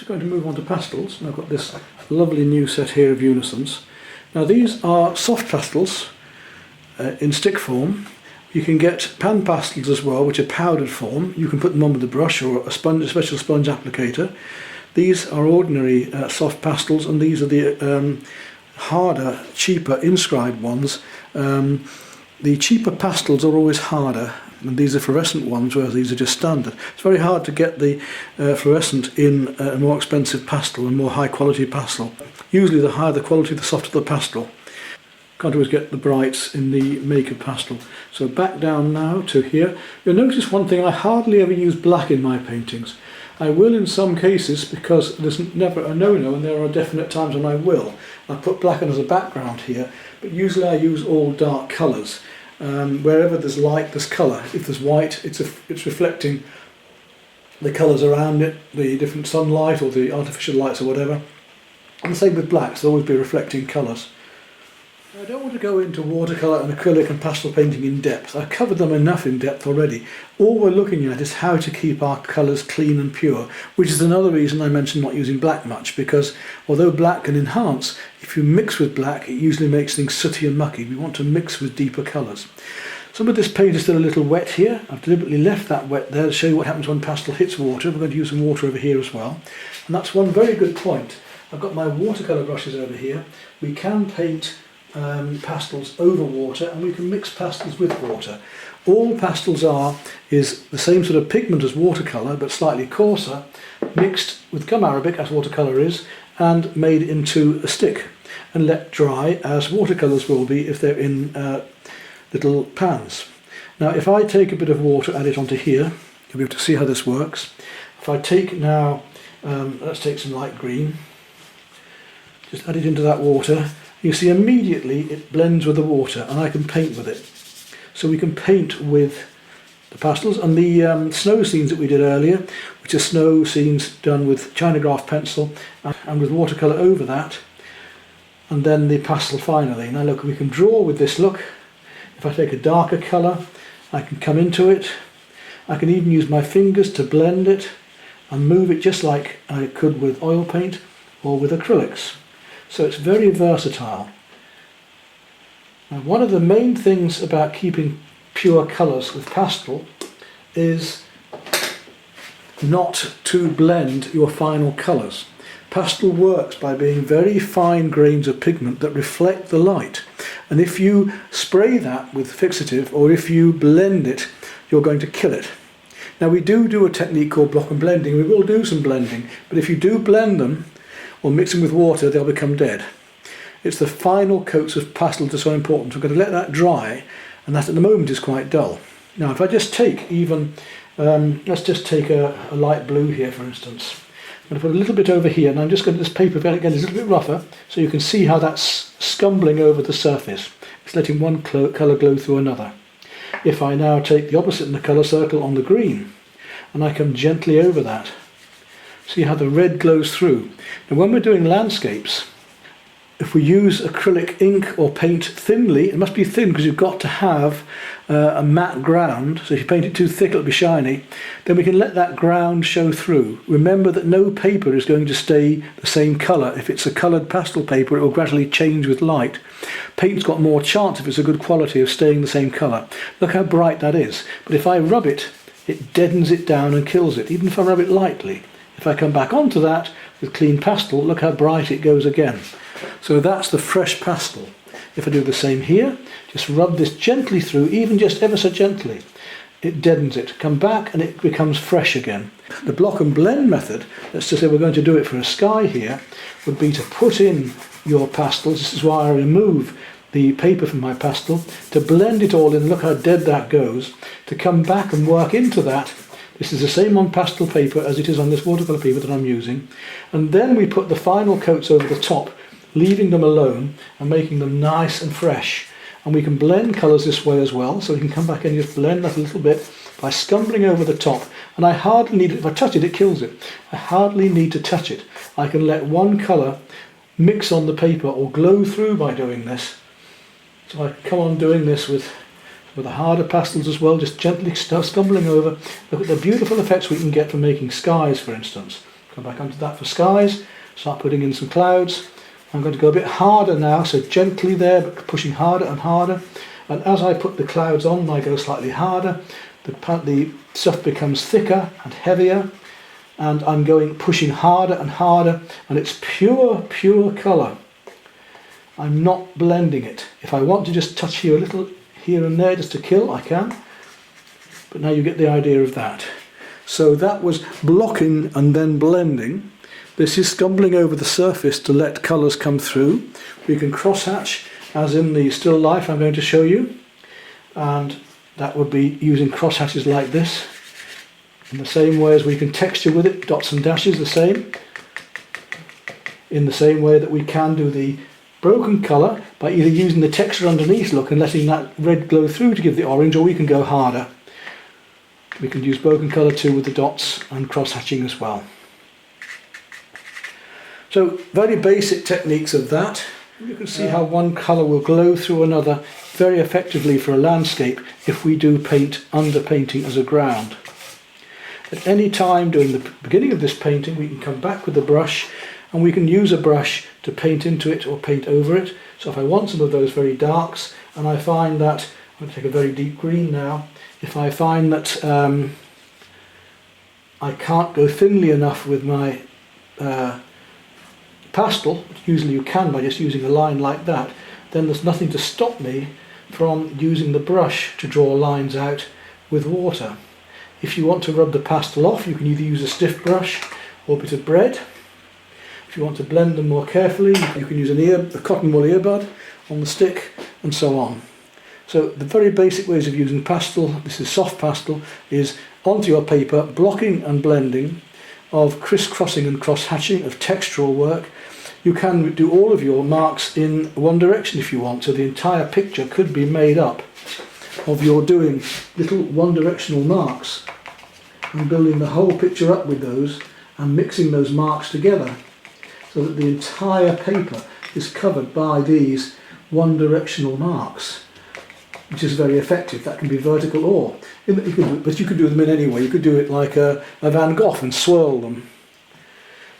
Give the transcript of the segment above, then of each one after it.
just going to move on to pastels, and I've got this lovely new set here of Unisons. Now these are soft pastels in stick form. You can get pan pastels as well, which are powdered form. You can put them on with a brush or a special sponge applicator. These are ordinary soft pastels, and these are the harder, cheaper inscribed ones. The cheaper pastels are always harder, and these are fluorescent ones, whereas these are just standard. It's very hard to get the fluorescent in a more expensive pastel, a more high quality pastel. Usually the higher the quality, the softer the pastel. Can't always get the brights in the makeup pastel. So back down now to here. You'll notice one thing, I hardly ever use black in my paintings. I will in some cases, because there's never a no-no, and there are definite times when I will. I put black on as a background here, but usually I use all dark colours. Wherever there's light, there's colour. If there's white, it's reflecting the colours around it, the different sunlight or the artificial lights or whatever. And the same with blacks, there'll always be reflecting colours. I don't want to go into watercolour and acrylic and pastel painting in depth. I've covered them enough in depth already. All we're looking at is how to keep our colours clean and pure, which is another reason I mentioned not using black much, because although black can enhance, if you mix with black it usually makes things sooty and mucky. We want to mix with deeper colours. Some of this paint is still a little wet here. I've deliberately left that wet there to show you what happens when pastel hits water. We're going to use some water over here as well. And that's one very good point. I've got my watercolour brushes over here. We can paint pastels over water, and we can mix pastels with water. All pastels is the same sort of pigment as watercolour, but slightly coarser, mixed with gum arabic, as watercolour is, and made into a stick and let dry, as watercolours will be if they're in little pans. Now if I take a bit of water, add it onto here, you'll be able to see how this works. If I take now, let's take some light green, just add it into that water. You see immediately it blends with the water, and I can paint with it. So we can paint with the pastels, and the snow scenes that we did earlier, which are snow scenes done with Chinagraph pencil and with watercolour over that, and then the pastel finally. Now look, we can draw with this look. If I take a darker colour, I can come into it. I can even use my fingers to blend it and move it just like I could with oil paint or with acrylics. So it's very versatile. Now, one of the main things about keeping pure colours with pastel is not to blend your final colours. Pastel works by being very fine grains of pigment that reflect the light, and if you spray that with fixative or if you blend it, you're going to kill it. Now we do a technique called block and blending. We will do some blending, but if you do blend them or mix them with water, they'll become dead. It's the final coats of pastel that are so important. We're going to let that dry, and that at the moment is quite dull. Now if I just take even, let's just take a light blue here for instance. I'm going to put a little bit over here, and I'm just going to, this paper again is a little bit rougher, so you can see how that's scumbling over the surface. It's letting one colour glow through another. If I now take the opposite in the colour circle on the green, and I come gently over that, see how the red glows through. Now when we're doing landscapes, if we use acrylic ink or paint thinly, it must be thin because you've got to have a matte ground, so if you paint it too thick it'll be shiny, then we can let that ground show through. Remember that no paper is going to stay the same colour. If it's a coloured pastel paper, it will gradually change with light. Paint's got more chance, if it's a good quality, of staying the same colour. Look how bright that is, but if I rub it, it deadens it down and kills it, even if I rub it lightly. If I come back onto that with clean pastel, look how bright it goes again. So that's the fresh pastel. If I do the same here, just rub this gently through, even just ever so gently, it deadens it. Come back and it becomes fresh again. The block and blend method, let's just say we're going to do it for a sky here, would be to put in your pastels. This is why I remove the paper from my pastel, to blend it all in. Look how dead that goes. To come back and work into that. This is the same on pastel paper as it is on this watercolour paper that I'm using. And then we put the final coats over the top, leaving them alone and making them nice and fresh. And we can blend colours this way as well, so we can come back and just blend that a little bit by scumbling over the top. And I hardly need it, if I touch it, it kills it. I hardly need to touch it. I can let one colour mix on the paper or glow through by doing this. So I can come on doing this with the harder pastels as well, just gently scumbling over. Look at the beautiful effects we can get from making skies, for instance. Come back onto that for skies, start putting in some clouds. I'm going to go a bit harder now, so gently there, but pushing harder and harder. And as I put the clouds on, I go slightly harder. The stuff becomes thicker and heavier, and I'm pushing harder and harder, and it's pure colour. I'm not blending it. If I want to just touch here a little, here and there, just to kill, I can. But now you get the idea of that. So that was blocking and then blending. This is scumbling over the surface to let colours come through. We can crosshatch, as in the still life I'm going to show you. And that would be using crosshatches like this. In the same way as we can texture with it, dots and dashes the same. In the same way that we can do the broken colour by either using the texture underneath, look, and letting that red glow through to give the orange, or we can go harder. We can use broken colour too with the dots and cross-hatching as well. So very basic techniques of that. You can see how one colour will glow through another very effectively for a landscape if we do underpainting as a ground. At any time during the beginning of this painting, we can come back with the brush, and we can use a brush to paint into it or paint over it. So if I want some of those very darks, and I find that, I'm going to take a very deep green now, if I find that I can't go thinly enough with my pastel, usually you can by just using a line like that, then there's nothing to stop me from using the brush to draw lines out with water. If you want to rub the pastel off, you can either use a stiff brush or a bit of bread. If you want to blend them more carefully, you can use a cotton wool earbud on the stick, and so on. So the very basic ways of using pastel, this is soft pastel, is onto your paper, blocking and blending, of crisscrossing and cross-hatching, of textural work. You can do all of your marks in one direction if you want, so the entire picture could be made up of your doing little one-directional marks and building the whole picture up with those and mixing those marks together so that the entire paper is covered by these one-directional marks, which is very effective. That can be vertical or, but you could do them in any way. You could do it like a Van Gogh and swirl them.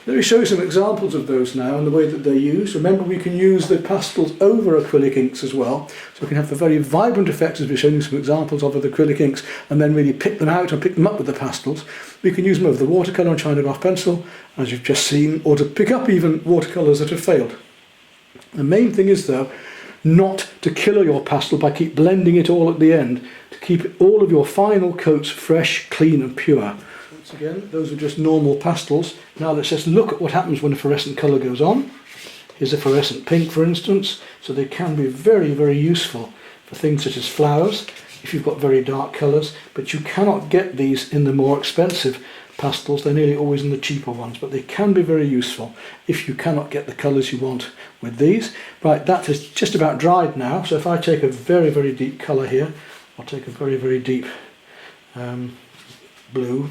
Let me show you some examples of those now and the way that they're used. Remember, we can use the pastels over acrylic inks as well, so we can have the very vibrant effects as we're showing you some examples of with acrylic inks, and then really pick them out and pick them up with the pastels. We can use them over the watercolour and China graph pencil, as you've just seen, or to pick up even watercolours that have failed. The main thing is, though, not to kill your pastel by keep blending it all at the end, to keep all of your final coats fresh, clean and pure. Once again, those are just normal pastels. Now let's just look at what happens when a fluorescent colour goes on. Here's a fluorescent pink, for instance, so they can be very, very useful for things such as flowers, if you've got very dark colours, but you cannot get these in the more expensive pastels. They're nearly always in the cheaper ones, but they can be very useful if you cannot get the colours you want with these. Right, that is just about dried now, so if I take a very, very deep colour here, I'll take a very, very deep blue,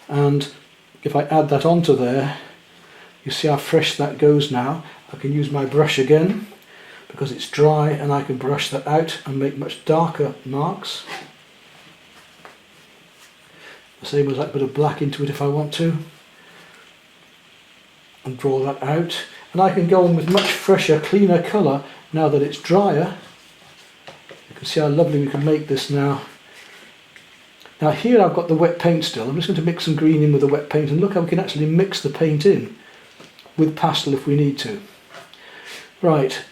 and if I add that onto there, you see how fresh that goes now. I can use my brush again because it's dry, and I can brush that out and make much darker marks. The same as I put a black into it if I want to, and draw that out. And I can go on with much fresher, cleaner colour now that it's drier. You can see how lovely we can make this now. Now here I've got the wet paint still. I'm just going to mix some green in with the wet paint, and look how we can actually mix the paint in with pastel if we need to. Right,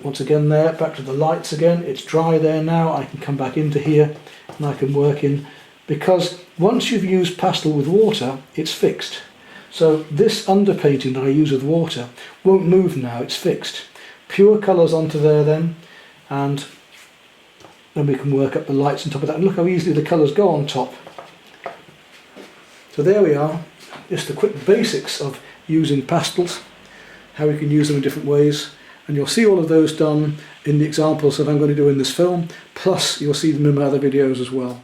once again there, back to the lights again. It's dry there now. I can come back into here and I can work in, because once you've used pastel with water, it's fixed. So this underpainting that I use with water won't move now, it's fixed. Pure colours onto there then, and then we can work up the lights on top of that. And look how easily the colours go on top. So there we are, just the quick basics of using pastels, how we can use them in different ways. And you'll see all of those done in the examples that I'm going to do in this film, plus you'll see them in my other videos as well.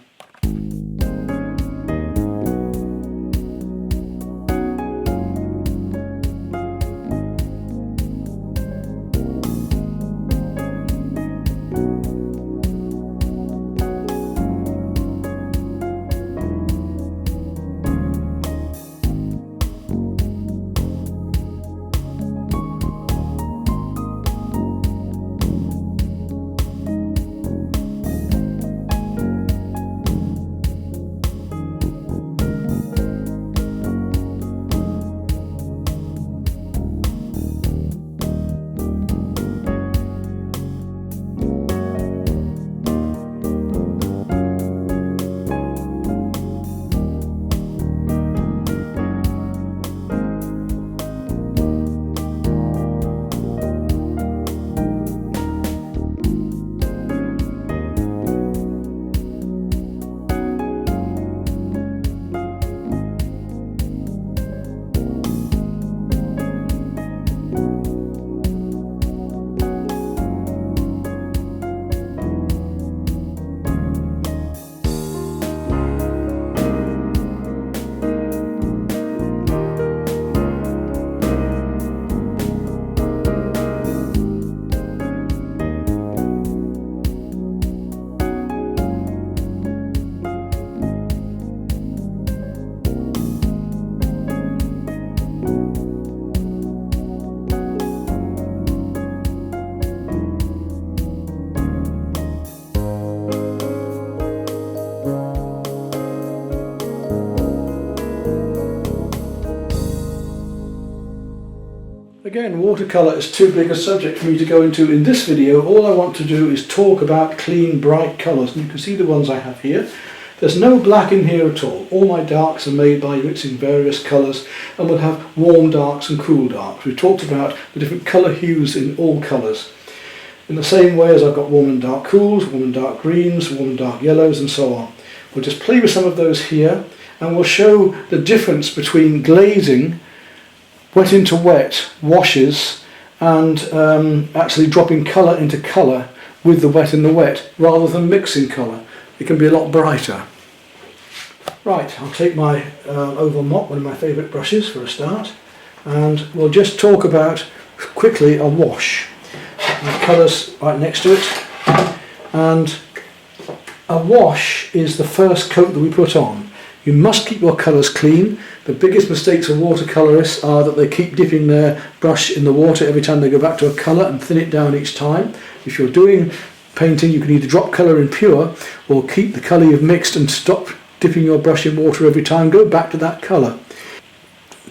Again, watercolour is too big a subject for me to go into in this video. All I want to do is talk about clean, bright colours, and you can see the ones I have here. There's no black in here at all. All my darks are made by mixing various colours, and we'll have warm darks and cool darks. We've talked about the different colour hues in all colours. In the same way as I've got warm and dark cools, warm and dark greens, warm and dark yellows, and so on. We'll just play with some of those here, and we'll show the difference between glazing, wet into wet washes, and actually dropping colour into colour with the wet in the wet, rather than mixing colour. It can be a lot brighter. Right, I'll take my oval mop, one of my favourite brushes for a start, and we'll just talk about quickly a wash. The colours right next to it, and a wash is the first coat that we put on. You must keep your colours clean. The biggest mistakes of watercolourists are that they keep dipping their brush in the water every time they go back to a colour and thin it down each time. If you're doing painting, you can either drop colour in pure or keep the colour you've mixed and stop dipping your brush in water every time. Go back to that colour.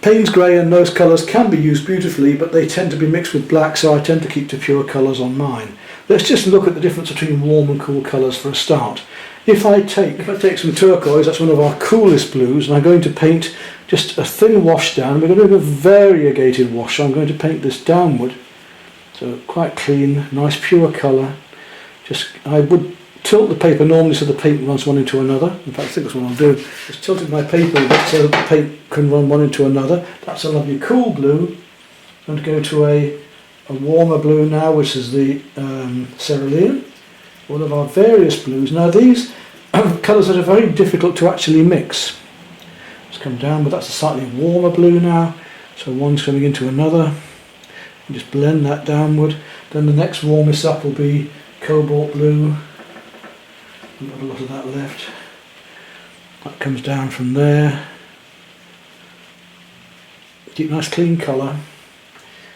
Payne's grey and most colours can be used beautifully, but they tend to be mixed with black, so I tend to keep to pure colours on mine. Let's just look at the difference between warm and cool colours for a start. If I take some turquoise, that's one of our coolest blues, and I'm going to paint just a thin wash down. We're going to do a variegated wash, so I'm going to paint this downward. So quite clean, nice pure colour. I would tilt the paper normally so the paint runs one into another. In fact, I think that's what I'll do. Just tilted my paper a bit so that the paint can run one into another. That's a lovely cool blue. I'm going to go to a warmer blue now, which is the cerulean. One of our various blues. Now these are colours that are very difficult to actually mix. Let's come down, but that's a slightly warmer blue now. So one's coming into another. And just blend that downward. Then the next warmest up will be cobalt blue. Not a lot of that left. That comes down from there. Keep nice clean colour.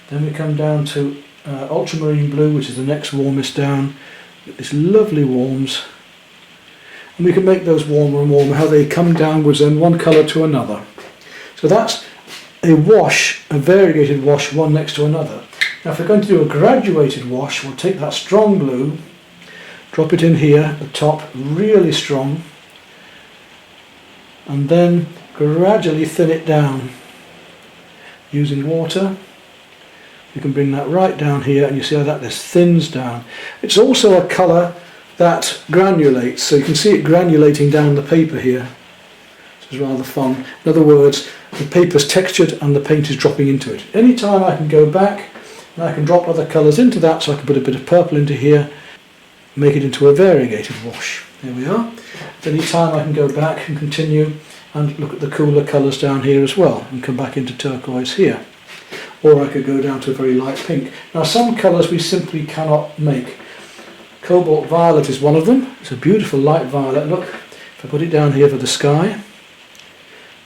Then we come down to ultramarine blue, which is the next warmest down. Get this lovely warms, and we can make those warmer and warmer, how they come downwards and one colour to another. So that's a wash, a variegated wash, one next to another. Now if we're going to do a graduated wash, we'll take that strong blue, drop it in here at the top, really strong, and then gradually thin it down using water. You can bring that right down here, and you see how that just thins down. It's also a colour that granulates, so you can see it granulating down the paper here. This is rather fun. In other words, the paper's textured and the paint is dropping into it. Anytime I can go back and I can drop other colours into that, so I can put a bit of purple into here, make it into a variegated wash. There we are. Anytime I can go back and continue and look at the cooler colours down here as well, and come back into turquoise here. Or I could go down to a very light pink. Now some colours we simply cannot make. Cobalt violet is one of them. It's a beautiful light violet. Look, if I put it down here for the sky,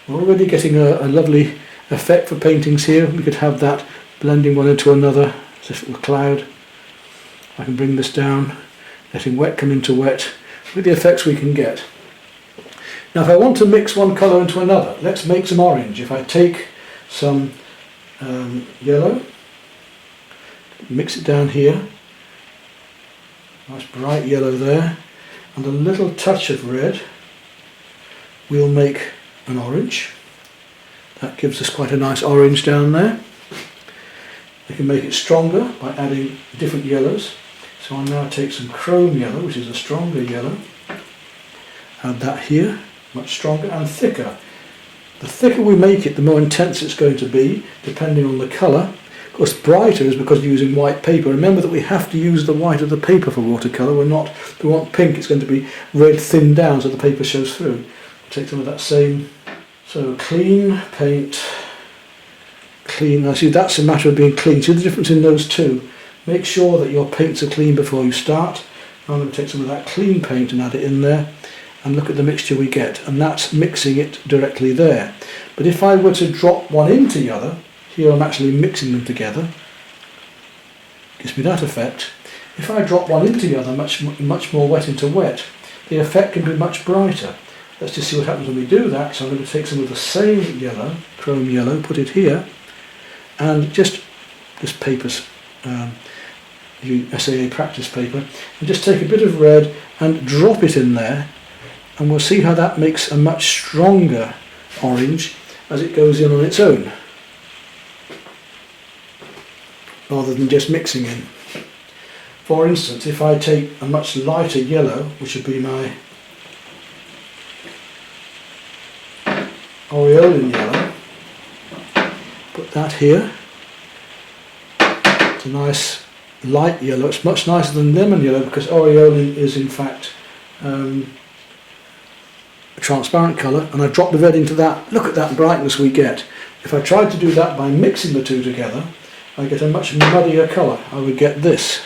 we're already getting a lovely effect for paintings here. We could have that blending one into another as if it were a cloud. I can bring this down, letting wet come into wet. Look at the effects we can get. Now if I want to mix one colour into another, let's make some orange. If I take some yellow, mix it down here, nice bright yellow there, and a little touch of red, we'll make an orange. That gives us quite a nice orange down there. We can make it stronger by adding different yellows. So I'll now take some chrome yellow, which is a stronger yellow, add that here, much stronger and thicker. The thicker we make it, the more intense it's going to be, depending on the colour. Of course, brighter is because you're using white paper. Remember that we have to use the white of the paper for watercolour. If we want pink, it's going to be red thinned down so the paper shows through. We'll take some of that same. So clean, paint, clean. Now see, that's a matter of being clean. See the difference in those two? Make sure that your paints are clean before you start. I'm going to take some of that clean paint and add it in there. And look at the mixture we get, and that's mixing it directly there. But if I were to drop one into the other, here I'm actually mixing them together, gives me that effect. If I drop one into the other, much more wet into wet, the effect can be much brighter. Let's just see what happens when we do that. So I'm going to take some of the same yellow, chrome yellow, put it here, and just this paper's SAA practice paper, and just take a bit of red and drop it in there, and we'll see how that makes a much stronger orange as it goes in on its own, rather than just mixing in. For instance, if I take a much lighter yellow, which would be my aureolin yellow, put that here. It's a nice light yellow. It's much nicer than lemon yellow because aureolin is in fact a transparent colour, and I drop the red into that. Look at that brightness we get. If I tried to do that by mixing the two together, I get a much muddier colour. I would get this.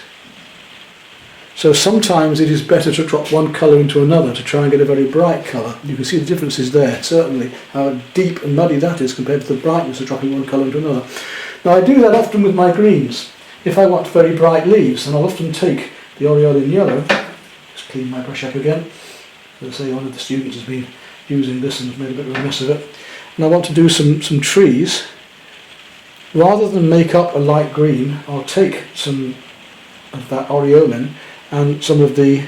So sometimes it is better to drop one colour into another to try and get a very bright colour. You can see the differences there, certainly, how deep and muddy that is compared to the brightness of dropping one colour into another. Now I do that often with my greens. If I want very bright leaves, then I'll often take the aureolin yellow, just clean my brush up again. As I say, one of the students has been using this and has made a bit of a mess of it. And I want to do some trees. Rather than make up a light green, I'll take some of that aureolin and some of the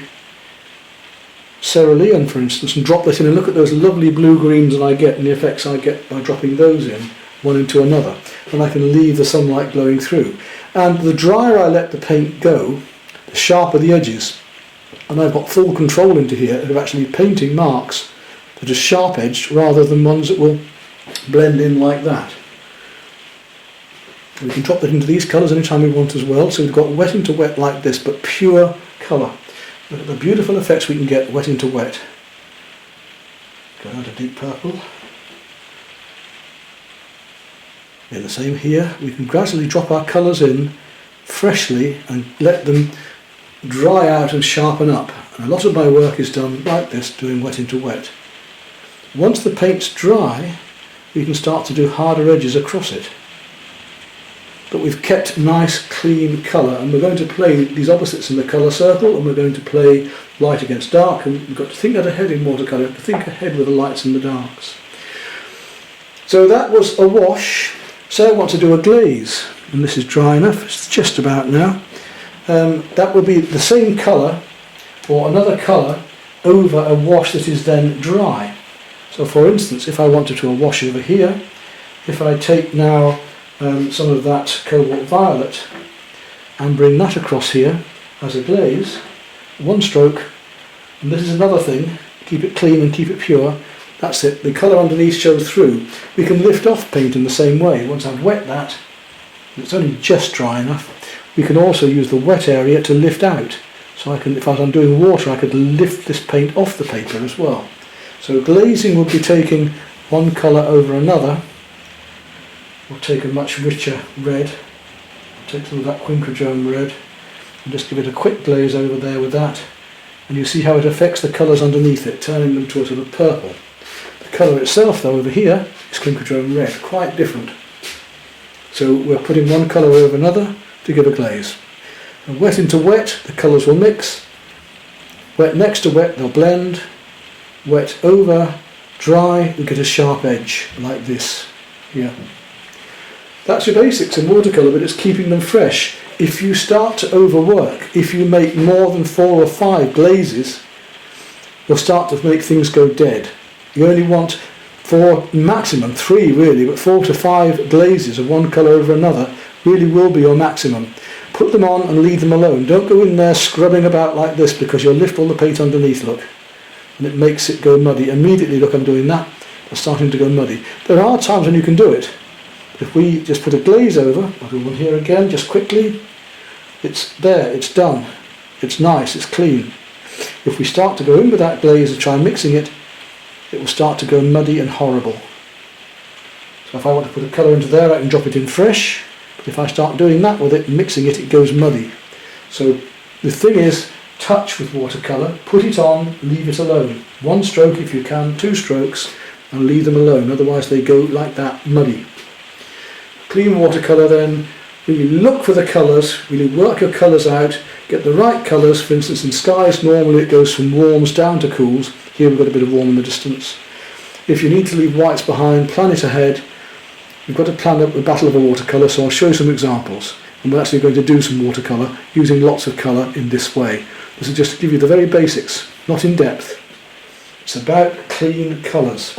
cerulean, for instance, and drop that in, and look at those lovely blue greens that I get and the effects I get by dropping those in one into another, and I can leave the sunlight glowing through. And the drier I let the paint go, the sharper the edges, and I've got full control into here of actually painting marks that are sharp edged rather than ones that will blend in like that. We can drop that into these colours anytime we want as well, so we've got wet into wet like this, but pure colour. Look at the beautiful effects we can get wet into wet. Go down to deep purple. Yeah, the same here. We can gradually drop our colours in freshly and let them dry out and sharpen up. And a lot of my work is done like this, doing wet into wet. Once the paint's dry, we can start to do harder edges across it. But we've kept nice clean colour, and we're going to play these opposites in the colour circle, and we're going to play light against dark, and we've got to think that ahead in watercolour, to think ahead with the lights and the darks. So that was a wash. So I want to do a glaze, and this is dry enough, it's just about now. That will be the same colour or another colour over a wash that is then dry. So for instance, if I wanted to wash over here, if I take now some of that cobalt violet and bring that across here as a glaze, one stroke, and this is another thing, keep it clean and keep it pure, that's it, the colour underneath shows through. We can lift off paint in the same way. Once I've wet that, and it's only just dry enough, we can also use the wet area to lift out. So I can, if I'm doing water, I could lift this paint off the paper as well. So glazing would be taking one colour over another. We'll take a much richer red, take some of that quinchrome red, and just give it a quick glaze over there with that. And you see how it affects the colours underneath it, turning them to a sort of purple. The colour itself, though, over here is quinchrome red, quite different. So we're putting one colour over another to give a glaze. And wet into wet, the colours will mix. Wet next to wet, they'll blend. Wet over, dry, we get a sharp edge like this here. That's your basics in watercolour, but it's keeping them fresh. If you start to overwork, if you make more than 4 or 5 glazes, you'll start to make things go dead. You only want 4, maximum 3 really, but 4 to 5 glazes of one colour over another really will be your maximum. Put them on and leave them alone. Don't go in there scrubbing about like this, because you'll lift all the paint underneath, look. And it makes it go muddy. Immediately, look, I'm doing that, it's starting to go muddy. There are times when you can do it. If we just put a glaze over, I'll do one here again, just quickly, it's there, it's done, it's nice, it's clean. If we start to go in with that glaze and try mixing it, it will start to go muddy and horrible. So if I want to put a colour into there, I can drop it in fresh, but if I start doing that with it, mixing it, it goes muddy. So the thing is, touch with watercolour, put it on, leave it alone. 1 stroke if you can, 2 strokes, and leave them alone, otherwise they go like that, muddy. Clean watercolour then, really look for the colours, really work your colours out, get the right colours. For instance, in skies normally it goes from warms down to cools. Here we've got a bit of warm in the distance. If you need to leave whites behind, plan it ahead. we've got to plan up the battle of a watercolour, so I'll show you some examples. And we're actually going to do some watercolour using lots of colour in this way. This is just to give you the very basics, not in depth. It's about clean colours.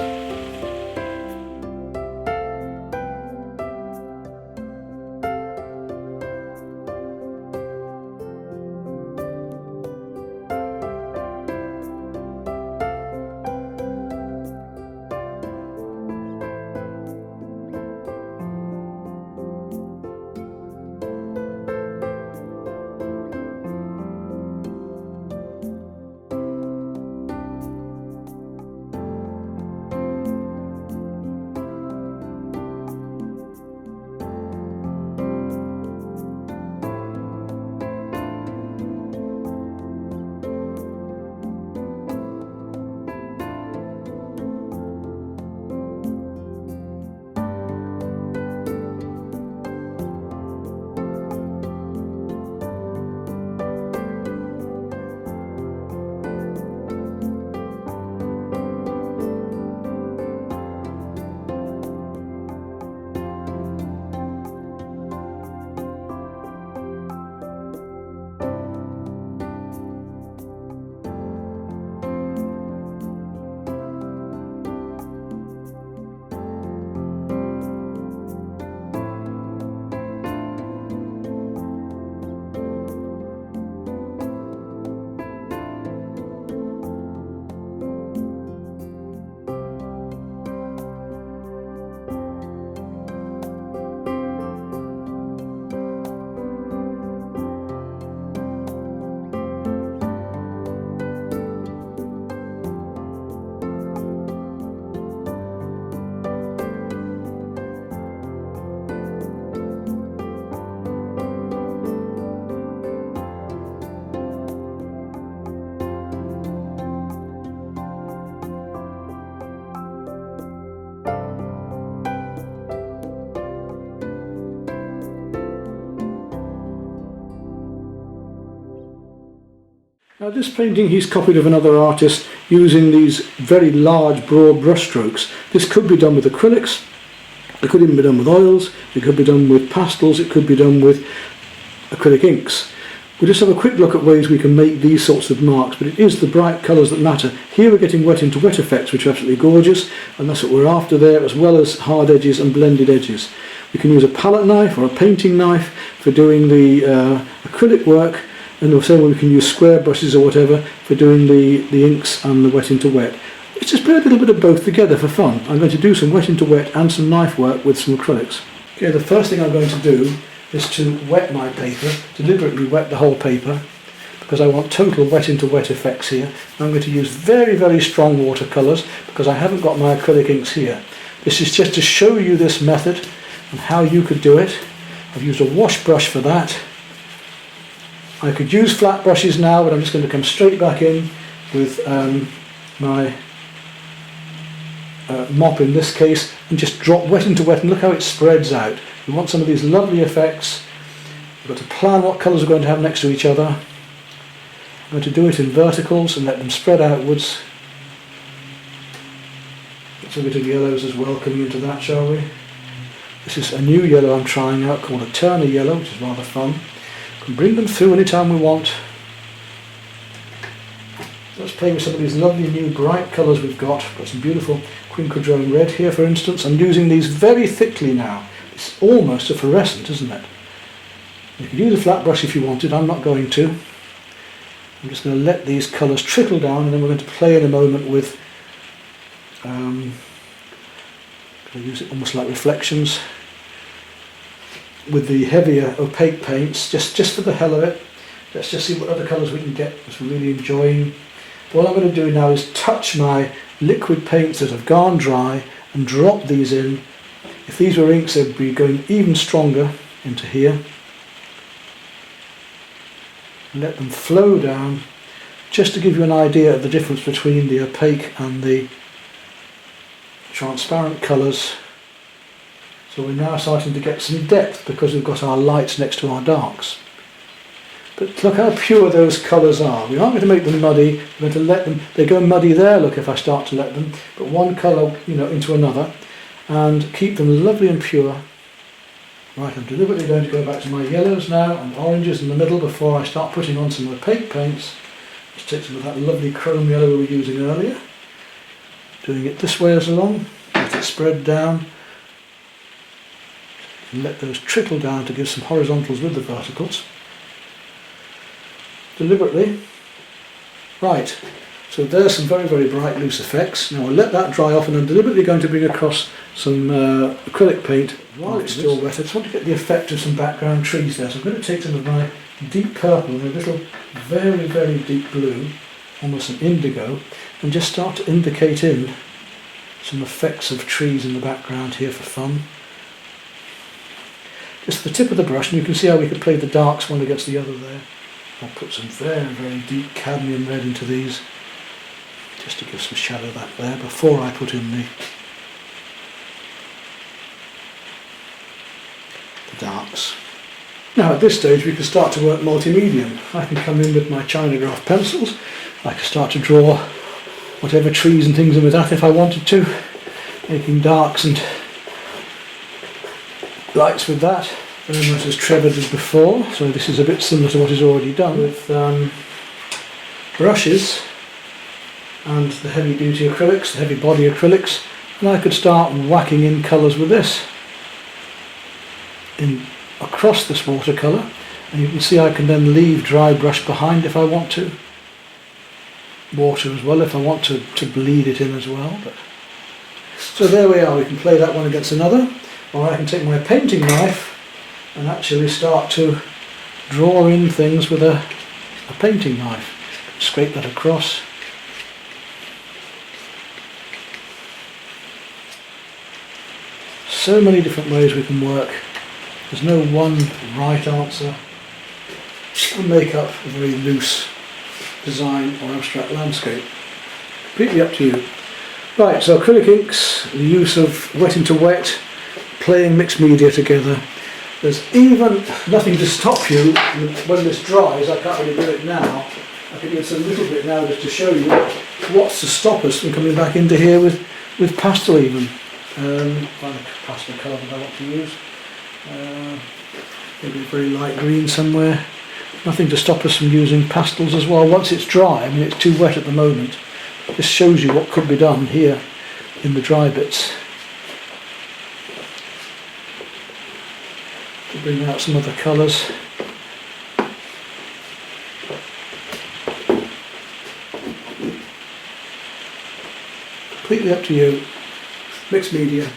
Now this painting he's copied of another artist using these very large broad brush strokes. This could be done with acrylics, it could even be done with oils, it could be done with pastels, it could be done with acrylic inks. We'll just have a quick look at ways we can make these sorts of marks, but it is the bright colours that matter. Here we're getting wet into wet effects, which are absolutely gorgeous, and that's what we're after there, as well as hard edges and blended edges. We can use a palette knife or a painting knife for doing the acrylic work, and also we can use square brushes or whatever for doing the inks and the wet into wet. Let's just put a little bit of both together for fun. I'm going to do some wet into wet and some knife work with some acrylics. Okay, the first thing I'm going to do is to wet my paper, deliberately wet the whole paper, because I want total wet into wet effects here. I'm going to use very, very strong watercolours because I haven't got my acrylic inks here. This is just to show you this method and how you could do it. I've used a wash brush for that. I could use flat brushes now, but I'm just going to come straight back in with my mop in this case and just drop wet into wet, and look how it spreads out. We want some of these lovely effects. We've got to plan what colours we're going to have next to each other. I'm going to do it in verticals and let them spread outwards. Get a bit of yellows as well coming into that, shall we? This is a new yellow I'm trying out called a Turner yellow, which is rather fun. We can bring them through anytime we want. Let's play with some of these lovely new bright colours we've got. We've got some beautiful quinquedrone red here, for instance. I'm using these very thickly now. It's almost a fluorescent, isn't it? You could use a flat brush if you wanted. I'm not going to. I'm just going to let these colours trickle down, and then we're going to play in a moment with going to use it almost like reflections with the heavier opaque paints, just for the hell of it. Let's just see what other colours we can get, which we're really enjoying. What I'm going to do now is touch my liquid paints that have gone dry and drop these in. If these were inks, they'd be going even stronger into here. Let them flow down, just to give you an idea of the difference between the opaque and the transparent colours. So we're now starting to get some depth because we've got our lights next to our darks. But look how pure those colours are. We aren't going to make them muddy, we're going to let them, they go muddy there, look, if I start to let them, but one colour, into another. and keep them lovely and pure. Right, I'm deliberately going to go back to my yellows now and oranges in the middle before I start putting on some opaque paints. Just take some of that lovely chrome yellow we were using earlier. Doing it this way as along, let it spread down. And let those trickle down to give some horizontals with the verticals. Deliberately. Right, so there's some very, very bright loose effects. Now I'll let that dry off, and I'm deliberately going to bring across some acrylic paint while it's still wet. I just want to get the effect of some background trees there. So I'm going to take some of my deep purple and a little very, very deep blue, almost an indigo, and just start to indicate in some effects of trees in the background here for fun. Just the tip of the brush, and you can see how we could play the darks one against the other there. I'll put some very, very deep cadmium red into these, just to give some shadow back there before I put in the darks. Now at this stage we can start to work multi-medium. I can come in with my China graph pencils. I can start to draw whatever trees and things in with that if I wanted to, making darks and lights with that, very much as Trevor did before. So this is a bit similar to what he's already done with brushes and the heavy duty acrylics, the heavy body acrylics, and I could start whacking in colours with this across this watercolour, and you can see I can then leave dry brush behind if I want to. Water as well if I want to bleed it in as well. So there we are, we can play that one against another, or I can take my painting knife and actually start to draw in things with a painting knife. Scrape that across. So many different ways we can work. There's no one right answer. And make up a very loose design or abstract landscape. Completely up to you. Right, so acrylic inks, the use of wet into wet, playing mixed media together. There's even nothing to stop you when this dries. I can't really do it now. I can do it a little bit now just to show you what's to stop us from coming back into here with pastel even. Find a pastel colour that I want to use. Maybe a very light green somewhere. Nothing to stop us from using pastels as well once it's dry. I mean, it's too wet at the moment. This shows you what could be done here in the dry bits. To bring out some other colours. Completely up to you. Mixed media.